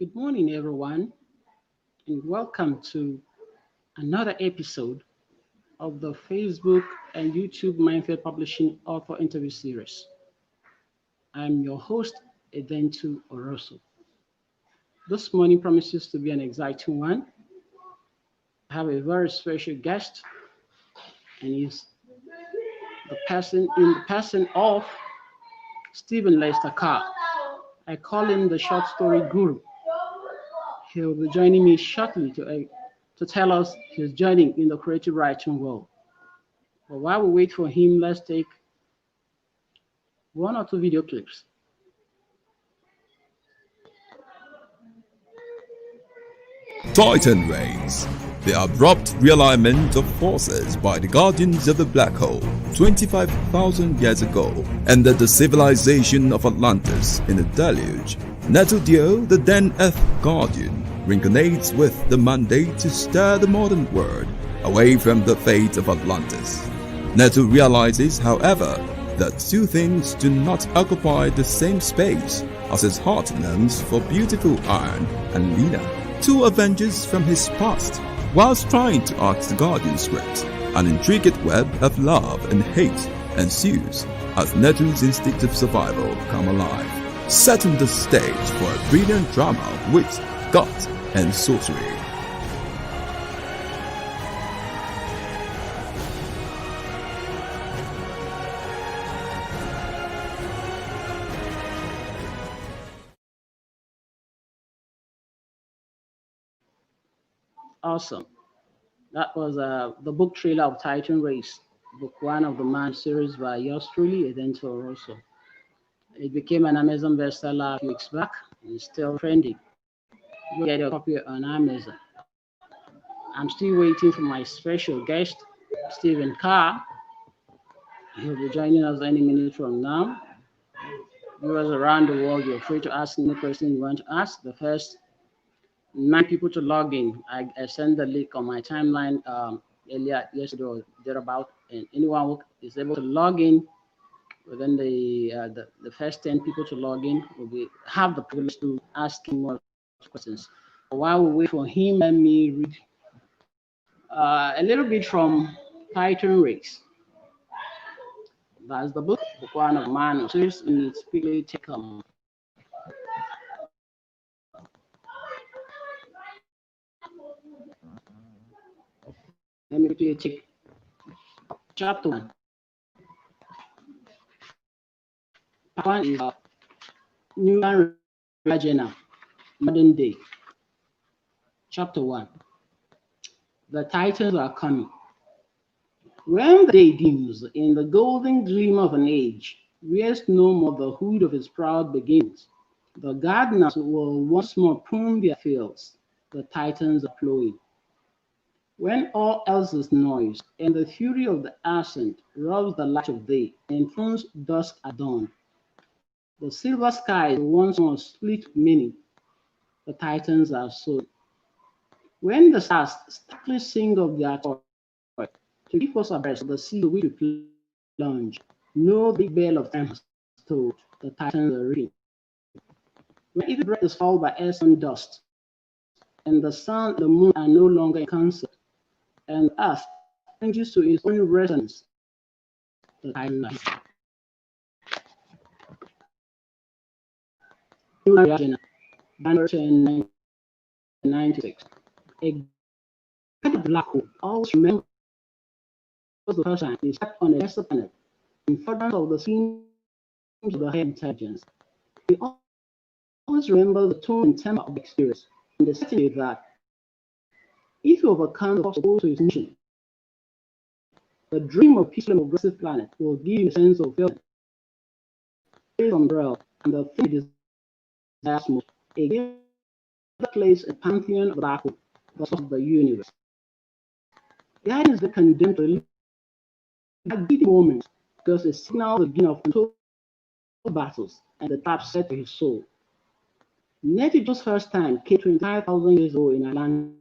Good morning, everyone, and welcome to another episode of the Facebook and YouTube Mindfield Publishing Author Interview Series. I'm your host, Edentu Oroso. This morning promises to be an exciting one. I have a very special guest, and he's the person of Stephen Carr. I call him the short story guru. He'll be joining me shortly to tell us his journey in the creative writing world. But while we wait for him, let's take one or two video clips. Titan Rays. The abrupt realignment of forces by the guardians of the black hole 25,000 years ago ended the civilization of Atlantis in a deluge. Netudio, the then Earth Guardian, reincarnates with the mandate to steer the modern world away from the fate of Atlantis. Netu realizes, however, that two things do not occupy the same space as his heart longs for beautiful Iron and Lena, two Avengers from his past. Whilst trying to act the Guardian's script, an intricate web of love and hate ensues as Netu's instinct of survival come alive, setting the stage for a brilliant drama of wit, gut, and sorcery. Awesome. That was the book trailer of Titan Race, book one of the Man series by yours truly, Edento Rosso. It became an Amazon bestseller a few weeks back and is still trending. You can get a copy on Amazon. I'm still waiting for my special guest, Steve Carr. He'll be joining us any minute from now. Viewers around the world, you're free to ask any question you want to ask. The first 9 people to log in. I sent the link on my timeline earlier yesterday or thereabout, and anyone who is able to log in within the first 10 people to log in will have the privilege to ask him more questions. While we wait for him, let me read a little bit from Titan Race. That's the book one of man series, and it's quickly take Let me quickly check chapter one. Part one is New Regina, modern day. Chapter one. The Titans are coming. When the day dims in the golden gleam of an age, wears no more the hood of his proud beginnings. The gardeners will once more prune their fields. The Titans are flowing. When all else is noise, and the fury of the ascent robs the light of day, and thrones dusk at dawn, the silver skies once more split with meaning. The Titans are sown. When the stars starkly sing of their accord, to keep us abreast of the sea which we plunge, no big bell of time has told. The Titans are reading. When every breath is followed by air and dust, and the sun and the moon are no longer in concert, and earth changes to its own resonance, the Titans are reading. January 10, 1996. A black hole always remembers the first time they stepped on a lesser planet in furtherance of the schemes of the higher intelligence. We always remember the tone and temper of the experience, and the certainty that if you overcome the obstacles to its mission, the dream of peaceful and progressive planet will give you a sense of fulfillment. Based on umbrella and the thing it desires most, a given place a pantheon of the black hole, the source of the universe. The idea is condemned to live at giddy moments because it signals the beginning of untold battles and the tap set to his soul. Netidio's first time came 25,000 years ago in Atlantis.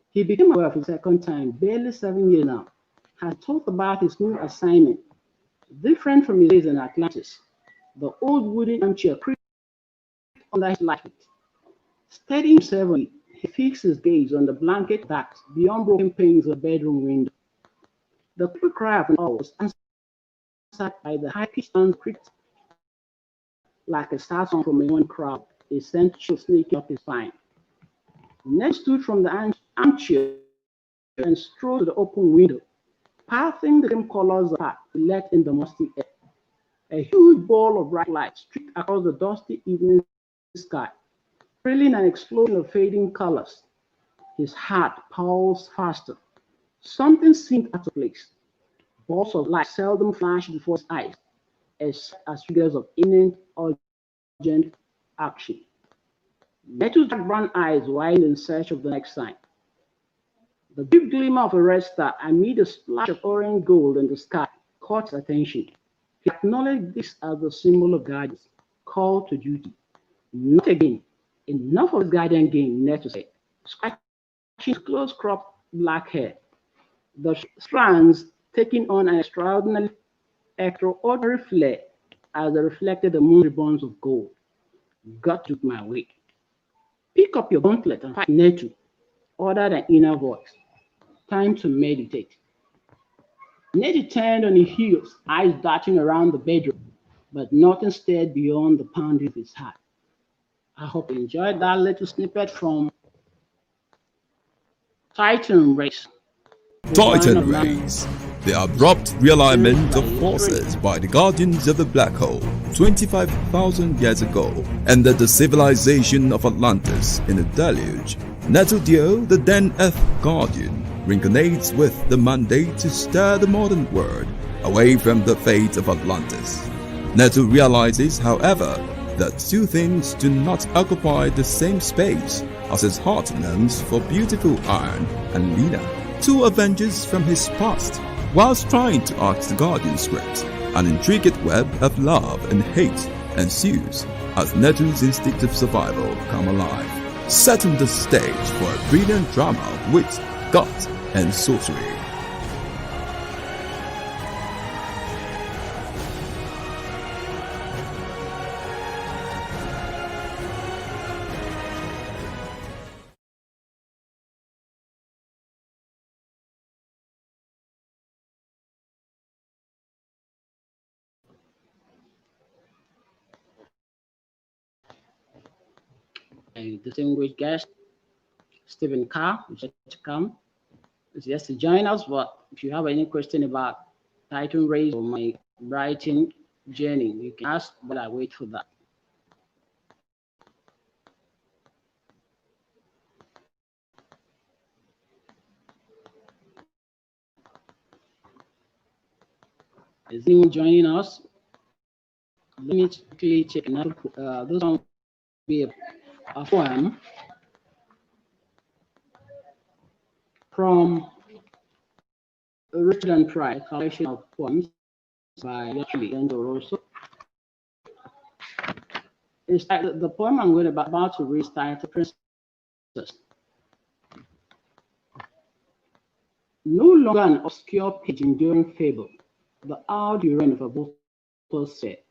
He became aware of his second time, barely 7 years now, had thought about his new assignment, different from his days in Atlantis. The old wooden armchair creaked under his light feet. Steadying himself, he fixed his gaze on the blanket that beyond broken panes of the bedroom window. The quick cry of an owl was answered by the high-pitched sound cricket, like a sad song from a morning crowd. It sent chills sneaking up his spine. Ned stood from the armchair and strode to the open window, passing the same colors of path he let in the musty air. A huge ball of bright light streaked across the dusty evening sky, trailing an explosion of fading colors. His heart pulsed faster. Something seemed out of place. Balls of light seldom flashed before his eyes, as figures of imminent, urgent action. Nettle's dark brown eyes widened in search of the next sign. The brief glimmer of a red star amid a splash of orange gold in the sky caught his attention. He acknowledged this as the symbol of guardians, called to duty. Not again. Enough of this guardian game, Nettle said, scratching his close-cropped black hair. The strands taking on an extraordinary flare as they reflected the moon ribbons of gold. Got to my way. Pick up your gauntlet and fight Nettle, ordered an inner voice. Time to meditate. Nettie turned on his heels, eyes darting around the bedroom, but nothing stirred beyond the pounding of his heart. I hope you enjoyed that little snippet from Titan Race. Titan Rays, the abrupt realignment of forces by the guardians of the black hole 25,000 years ago, and the civilization of Atlantis in a deluge. Nettldio, the then Earth Guardian, reincarnates with the mandate to stir the modern world away from the fate of Atlantis. Nettle realizes, however, that two things do not occupy the same space as his heart longs for beautiful Iron and Lena, two Avengers from his past. Whilst trying to arc the Guardian script, an intricate web of love and hate ensues as Nettle's instinct of survival come alive, setting the stage for a brilliant drama of wit, gut, and sorcery. A distinguished guest, STEVE CARR, is yet to come. Is yet to join us, but if you have any question about Titan Race or my writing journey, you can ask, but I wait for that. Is anyone joining us? Let me quickly check another. This one will be a poem from Richard and Pride, a collection of poems by Yachili and Rosso. The poem I'm going about to read is titled Princess. No longer an obscure page enduring fable, the Alduran of a bottle set.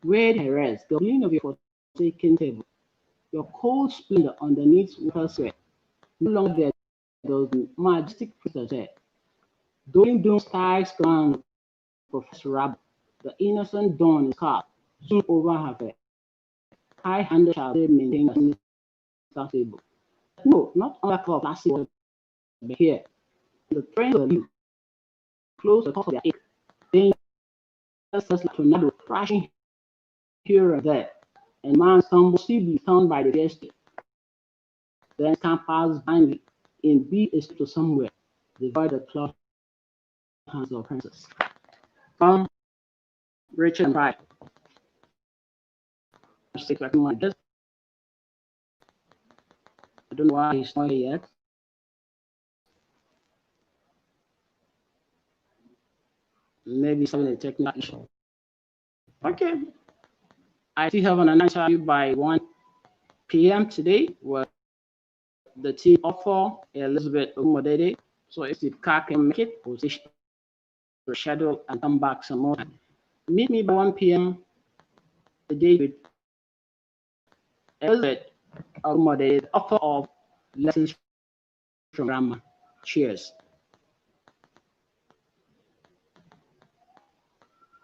Where there is the gleam of your forsaken table, your cold splendor underneath water sweat. No longer there those majestic princess there. Doing doom skies command Professor Rabbit, the innocent dawn is carved soon over her head. High-handed shall they maintain a sinister table. No, not on that of classic water, but here, the trains of the close the top of their ache. Then just like a tornado crashing here and there, and man stumbles feebly thrown by the fiesta. Then scampers blindly in be a to somewhere, devoid the cloth hands of princess. From Richard and Pride. I don't know why he's not here yet. Maybe he's having a technical issue. Okay. I still have an announcement by 1 p.m. today with the team author Elizabeth Umodede. So if Steve Carr can make it, we'll reschedule and come back some more time. Meet me by 1 p.m. today with Elizabeth, the author of Lessons from Grammar. Cheers.